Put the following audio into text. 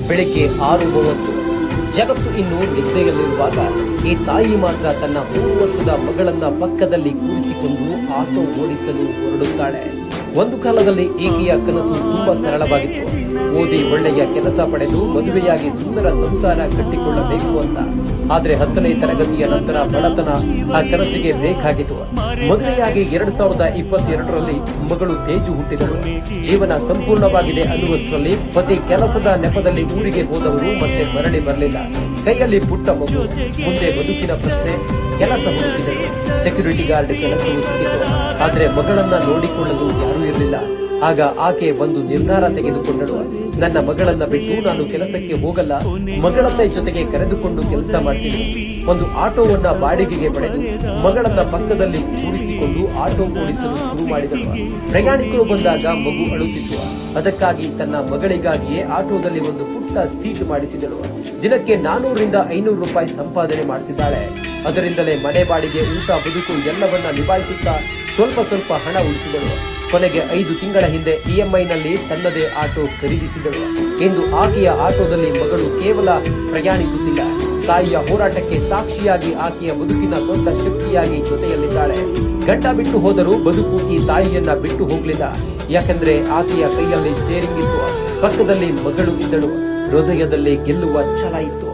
ಬೆಳಗ್ಗೆ 6:30. ಜಗತ್ತು ಇನ್ನು ನಿದ್ದೆಯಲ್ಲಿರುವಾಗ ಈ ತಾಯಿ ಮಾತ್ರ ತನ್ನ 3 ವರ್ಷದ ಮಗಳನ್ನ ಪಕ್ಕದಲ್ಲಿ ಕೂರಿಸಿಕೊಂಡು ಆಟೋ ಓಡಿಸಲು ಹೊರಡುತ್ತಾಳೆ. ಒಂದು ಕಾಲದಲ್ಲಿ ಈಕೆಯ ಕನಸು ತುಂಬಾ ಸರಳವಾಗಿತ್ತು. ಓದಿ ಒಳ್ಳೆಯ ಕೆಲಸ ಪಡೆದು ಮದುವೆಯಾಗಿ ಸುಂದರ ಸಂಸಾರ ಕಟ್ಟಿಕೊಳ್ಳಬೇಕು ಅಂತ. ಆದ್ರೆ 10ನೇ ತರಗತಿಯ ನಂತರ ಬಡತನ ಆ ಕನಸಿಗೆ ಬೇಕಾಗಿತ್ತು. ಮದುವೆಯಾಗಿ 2022ರಲ್ಲಿ ಮಗಳು ತೇಜು ಹುಟ್ಟಿದಳು. ಜೀವನ ಸಂಪೂರ್ಣವಾಗಿದೆ ಅನ್ನುವಷ್ಟರಲ್ಲಿ ಪತಿ ಕೆಲಸದ ನೆಪದಲ್ಲಿ ಊರಿಗೆ ಹೋದವರು ಮತ್ತೆ ಮರಳಿ ಬರಲಿಲ್ಲ. ಕೈಯಲ್ಲಿ ಪುಟ್ಟ ಮಗು. ಮುಂದೆ ಬದುಕಿನ ಪ್ರಶ್ನೆ. ಕೆಲಸ ಹುಡುಕಿದರು. ಸೆಕ್ಯೂರಿಟಿ ಗಾರ್ಡ್ ಕೆಲಸವೂ ಸಿಕ್ಕಿತು. ಆದ್ರೆ ಮಗಳನ್ನ ನೋಡಿಕೊಳ್ಳಲು ಯಾರೂ ಇರಲಿಲ್ಲ. ಆಗ ಆಕೆ ಒಂದು ನಿರ್ಧಾರ ತೆಗೆದುಕೊಂಡಳು. ನನ್ನ ಮಗಳನ್ನ ಬಿಟ್ಟು ನಾನು ಕೆಲಸಕ್ಕೆ ಹೋಗಲ್ಲ, ಮಗಳನ್ನ ಜೊತೆಗೆ ಕರೆದುಕೊಂಡು ಕೆಲಸ ಮಾಡ್ತೀನಿ. ಒಂದು ಆಟೋವನ್ನ ಬಾಡಿಗೆಗೆ ಪಡೆದು ಮಗಳನ್ನ ಪಕ್ಕದಲ್ಲಿ ಕೂರಿಸಿಕೊಂಡು ಆಟೋ ಓಡಿಸಲು ಶುರು ಮಾಡಿದಳು. ಪ್ರಯಾಣಿಕರು ಬಂದಾಗ ಮಗು ಅಳುತ್ತಿತ್ತು. ಅದಕ್ಕಾಗಿ ತನ್ನ ಮಗಳಿಗಾಗಿಯೇ ಆಟೋದಲ್ಲಿ ಒಂದು ಪುಟ್ಟ ಸೀಟ್ ಮಾಡಿಸಿದಳು. ದಿನಕ್ಕೆ 400ರಿಂದ 500 ರೂಪಾಯಿ ಸಂಪಾದನೆ ಮಾಡ್ತಿದ್ದಾಳೆ. ಅದರಿಂದಲೇ ಮನೆ ಬಾಡಿಗೆ, ಊಟ, ಬದುಕು ಎಲ್ಲವನ್ನ ನಿಭಾಯಿಸುತ್ತಾ ಸ್ವಲ್ಪ ಹಣ ಉಳಿಸಿದಳು. ಕೊನೆಗೆ 5 ತಿಂಗಳ ಹಿಂದೆ EMI ನಲ್ಲಿ ತನ್ನದೇ ಆಟೋ ಖರೀದಿಸಿದಳು. ಇಂದು ಆಕೆಯ ಆಟೋದಲ್ಲಿ ಮಗಳು ಕೇವಲ ಪ್ರಯಾಣಿಸುತ್ತಿಲ್ಲ, ತಾಯಿಯ ಹೋರಾಟಕ್ಕೆ ಸಾಕ್ಷಿಯಾಗಿ ಆಕೆಯ ಬದುಕಿನ ದೊಡ್ಡ ಶಕ್ತಿಯಾಗಿ ಜೊತೆಯಲ್ಲಿದ್ದಾಳೆ. ಗಂಡ ಬಿಟ್ಟು ಹೋದರೂ ಬದುಕು ಈ ತಾಯಿಯನ್ನ ಬಿಟ್ಟು ಹೋಗ್ಲಿಲ್ಲ. ಯಾಕಂದ್ರೆ ಆಕೆಯ ಕೈಯಲ್ಲಿ ಸ್ಟೇರಿಂಗ್ ಇತ್ತು, ಪಕ್ಕದಲ್ಲಿ ಮಗಳು ಇದ್ದಳು, ಹೃದಯದಲ್ಲಿ ಗೆಲ್ಲುವ ಛಲ ಇತ್ತು.